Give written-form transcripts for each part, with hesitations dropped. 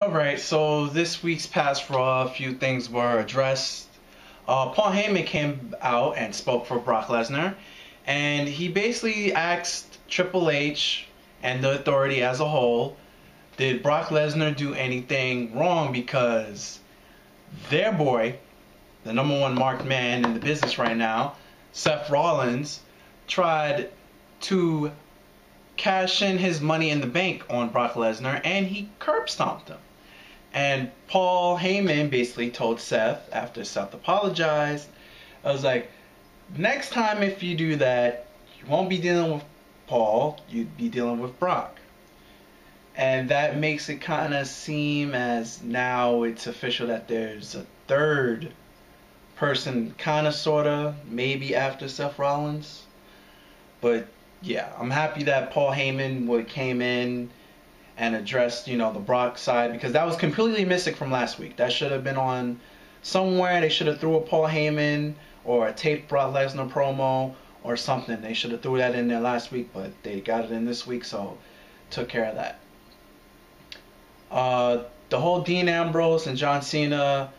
Alright, so this week's past Raw, a few things were addressed. Paul Heyman came out and spoke for Brock Lesnar, and he basically asked Triple H and the Authority as a whole, did Brock Lesnar do anything wrong? Because their boy, the number one marked man in the business right now, Seth Rollins, tried to cash in his money in the bank on Brock Lesnar, and he curb stomped him. And Paul Heyman basically told Seth, after Seth apologized, I was like, next time if you do that, you won't be dealing with Paul, you'd be dealing with Brock. And that makes it kind of seem as now it's official that there's a third person, kind of, sort of, maybe after Seth Rollins. But yeah, I'm happy that Paul Heyman came in and addressed, the Brock side, because that was completely missing from last week. That should have been on somewhere. They should have threw a Paul Heyman or a taped Brock Lesnar promo or something. They should have threw that in there last week, but they got it in this week, so took care of that. The whole Dean Ambrose and John Cena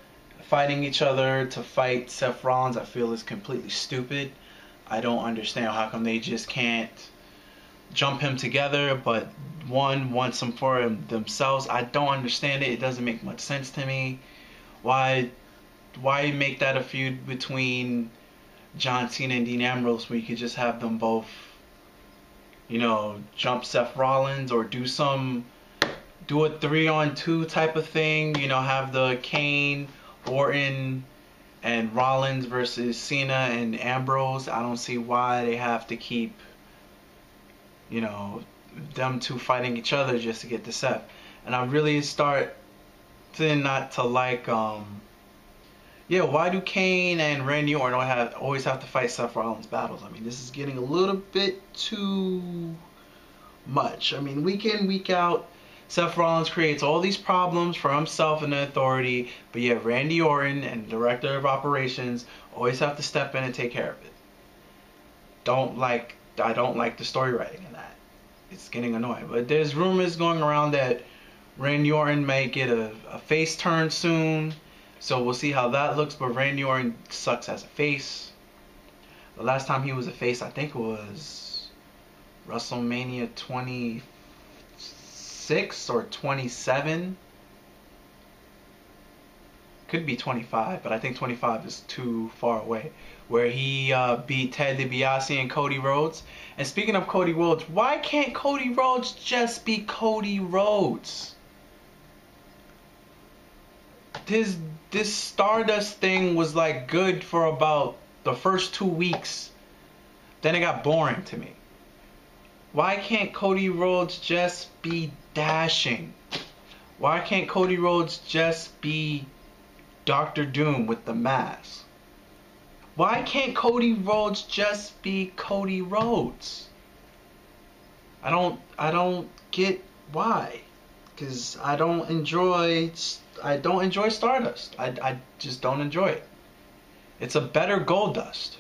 fighting each other to fight Seth Rollins, I feel is completely stupid. I don't understand how come they just can't jump him together, but one wants him for themselves. I don't understand it. It doesn't make much sense to me. Why make that a feud between John Cena and Dean Ambrose when you could just have them both, jump Seth Rollins, or do a 3-on-2 type of thing, have the Kane, Orton, and Rollins versus Cena and Ambrose. I don't see why they have to keep them two fighting each other just to get the Seth. And I really start to not to like, why do Kane and Randy Orton always have to fight Seth Rollins battles? I mean, this is getting a little bit too much. I mean, week in, week out, Seth Rollins creates all these problems for himself and the Authority, but yet Randy Orton and the Director of Operations always have to step in and take care of it. I don't like the story writing in that. It's getting annoying. But there's rumors going around that Randy Orton may get a face turn soon. So we'll see how that looks. But Randy Orton sucks as a face. The last time he was a face, I think it was WrestleMania 26 or 27. Could be 25, but I think 25 is too far away. Where he beat Ted DiBiase and Cody Rhodes. And speaking of Cody Rhodes, why can't Cody Rhodes just be Cody Rhodes? This Stardust thing was like good for about the first 2 weeks. Then it got boring to me. Why can't Cody Rhodes just be Dashing? Why can't Cody Rhodes just be Dr. Doom with the mask? Why can't Cody Rhodes just be Cody Rhodes? I don't get why. Because I don't enjoy Stardust. I just don't enjoy it. It's a better Goldust.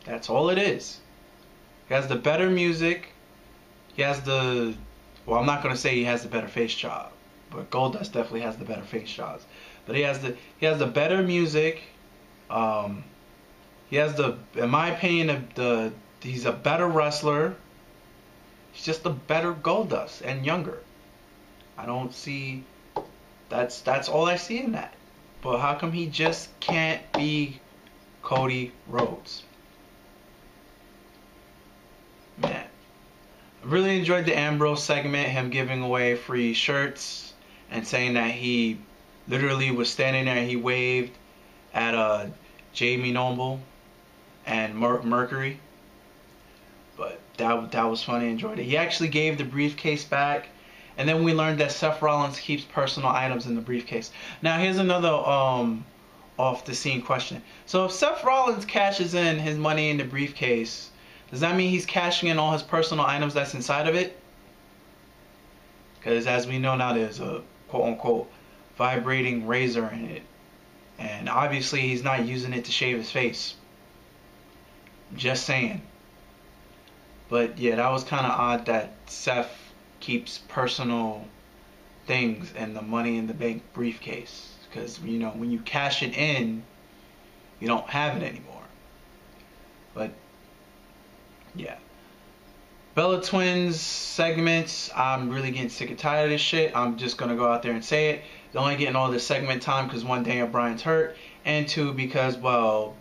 That's all it is. He has the better music. He has the, well, I'm not going to say he has the better face job, but Goldust definitely has the better face jobs. But he has the better music. He has in my opinion, he's a better wrestler. He's just a better Goldust and younger. I don't see, that's all I see in that. But how come he just can't be Cody Rhodes? Man, I really enjoyed the Ambrose segment, him giving away free shirts and saying that he literally was standing there and he waved at Jamie Noble and Mercury. But that was funny. I enjoyed it. He actually gave the briefcase back, and then we learned that Seth Rollins keeps personal items in the briefcase. Now here's another off the scene question. So if Seth Rollins cashes in his money in the briefcase, does that mean he's cashing in all his personal items that's inside of it? Because as we know now, there's a quote-unquote vibrating razor in it, and obviously he's not using it to shave his face. Just saying. But yeah, that was kind of odd that Seth keeps personal things in the Money in the Bank briefcase. Because, you know, when you cash it in, you don't have it anymore. But, yeah. Bella Twins segments, I'm really getting sick and tired of this shit. I'm just going to go out there and say it. They're only getting all this segment time because one, Daniel Bryan's hurt, and two, because, well,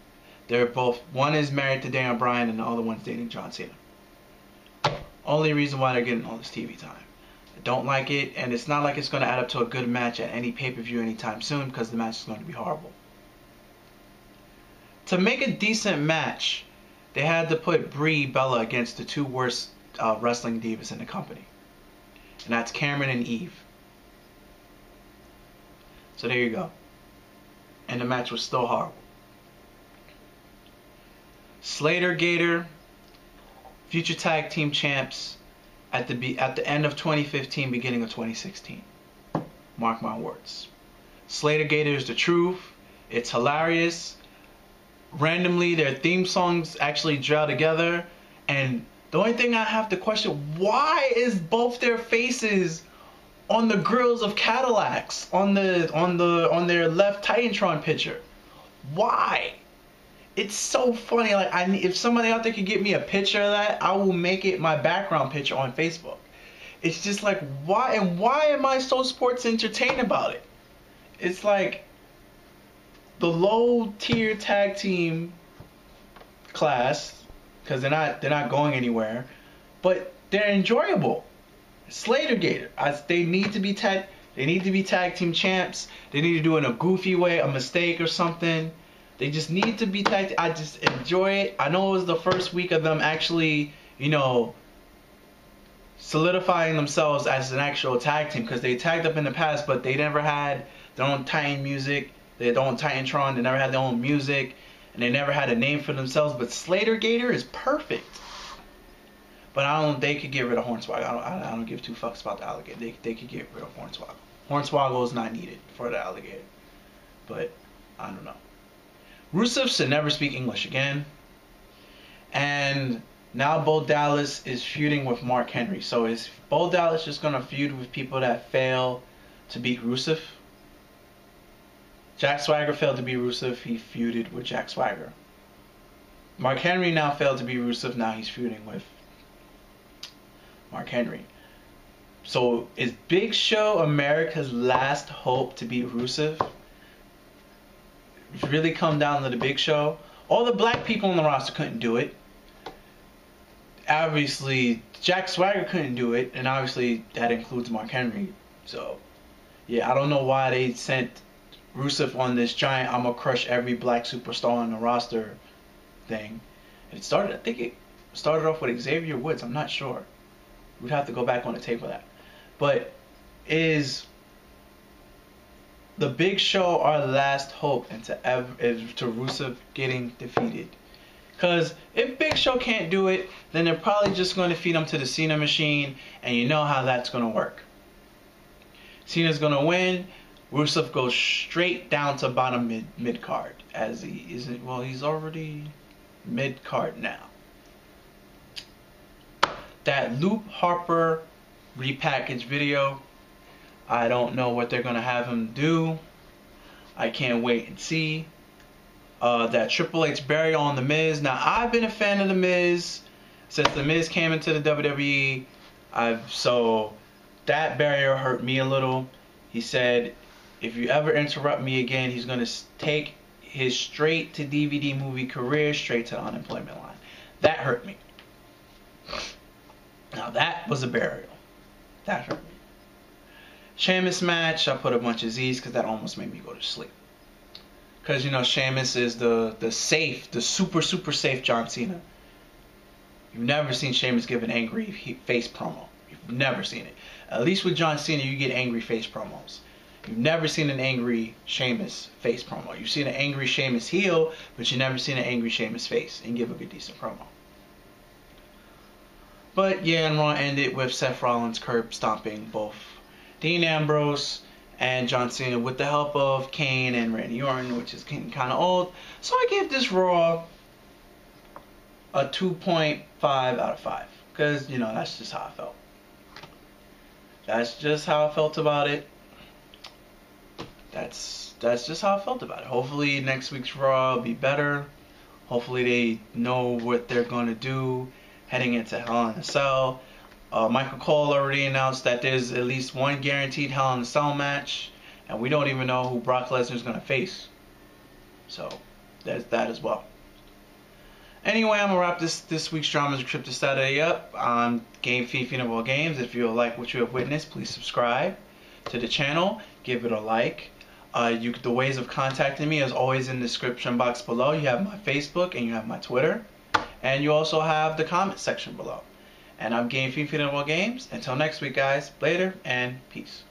they're both, one is married to Daniel Bryan and the other one's dating John Cena. Only reason why they're getting all this TV time. I don't like it, and it's not like it's going to add up to a good match at any pay-per-view anytime soon because the match is going to be horrible. To make a decent match, they had to put Brie Bella against the two worst wrestling divas in the company. And that's Cameron and Eve. So there you go. And the match was still horrible. Slater Gator, future tag team champs at the end of 2015, beginning of 2016. Mark my words. Slater Gator is the truth. It's hilarious. Randomly, their theme songs actually gel together, and the only thing I have to question: why is both their faces on the grills of Cadillacs on their left Titantron picture? Why? It's so funny. Like, if somebody out there could get me a picture of that, I will make it my background picture on Facebook. It's just like, why? And why am I so sports entertained about it? It's like the low tier tag team class, because they're not going anywhere, but they're enjoyable. Slater Gator, they need to be tag team champs. They need to do it in a goofy way, a mistake or something. They just need to be tag. I just enjoy it. I know it was the first week of them actually, you know, solidifying themselves as an actual tag team, because they tagged up in the past, but they never had their own Titan music. They don't Titantron. They never had their own music, and they never had a name for themselves. But Slater Gator is perfect. But they could get rid of Hornswoggle. I don't give two fucks about the alligator. They could get rid of Hornswoggle. Hornswoggle is not needed for the alligator. But I don't know. Rusev should never speak English again. And now Bo Dallas is feuding with Mark Henry. So is Bo Dallas just gonna feud with people that fail to beat Rusev? Jack Swagger failed to beat Rusev. He feuded with Jack Swagger. Mark Henry now failed to beat Rusev. Now he's feuding with Mark Henry. So is Big Show America's last hope to beat Rusev? It's really come down to the Big Show. All the black people on the roster couldn't do it. Obviously, Jack Swagger couldn't do it, and obviously that includes Mark Henry. So, yeah, I don't know why they sent Rusev on this giant "I'm gonna crush every black superstar on the roster" thing. I think it started off with Xavier Woods. I'm not sure. We'd have to go back on the tape of that. But is the Big Show our last hope into Rusev getting defeated? Because if Big Show can't do it, then they're probably just going to feed him to the Cena machine, and you know how that's going to work. Cena's going to win. Rusev goes straight down to bottom mid card, as he isn't. Well, he's already mid card now. That Luke Harper repackaged video, I don't know what they're gonna have him do. I can't wait and see. That Triple H burial on The Miz. Now, I've been a fan of The Miz since The Miz came into the WWE. So that barrier hurt me a little. He said, if you ever interrupt me again, he's gonna take his straight to DVD movie career straight to the unemployment line. That hurt me. Now that was a burial. That hurt me. Sheamus match, I put a bunch of Z's because that almost made me go to sleep. Because, you know, Sheamus is the super safe John Cena. You've never seen Sheamus give an angry face promo. You've never seen it. At least with John Cena, you get angry face promos. You've never seen an angry Sheamus face promo. You've seen an angry Sheamus heel, but you've never seen an angry Sheamus face and give a good decent promo. But yeah, and Raw ended with Seth Rollins curb stomping both Dean Ambrose and John Cena with the help of Kane and Randy Orton, which is getting kind of old. So I gave this Raw a 2.5 out of 5. Because, you know, that's just how I felt. that's just how I felt about it. That's just how I felt about it. Hopefully next week's Raw will be better. Hopefully they know what they're going to do heading into Hell in a Cell. Michael Cole already announced that there's at least one guaranteed Hell in a Cell match, and we don't even know who Brock Lesnar is going to face. So there's that as well. Anyway, I'm going to wrap this week's Drama's Trip to Saturday up on Game Fifi of All Games. If you like what you have witnessed, please subscribe to the channel. Give it a like. The ways of contacting me is always in the description box below. You have my Facebook and you have my Twitter. And you also have the comment section below. And I'm Game Fifi of All Games. Until next week, guys. Later and peace.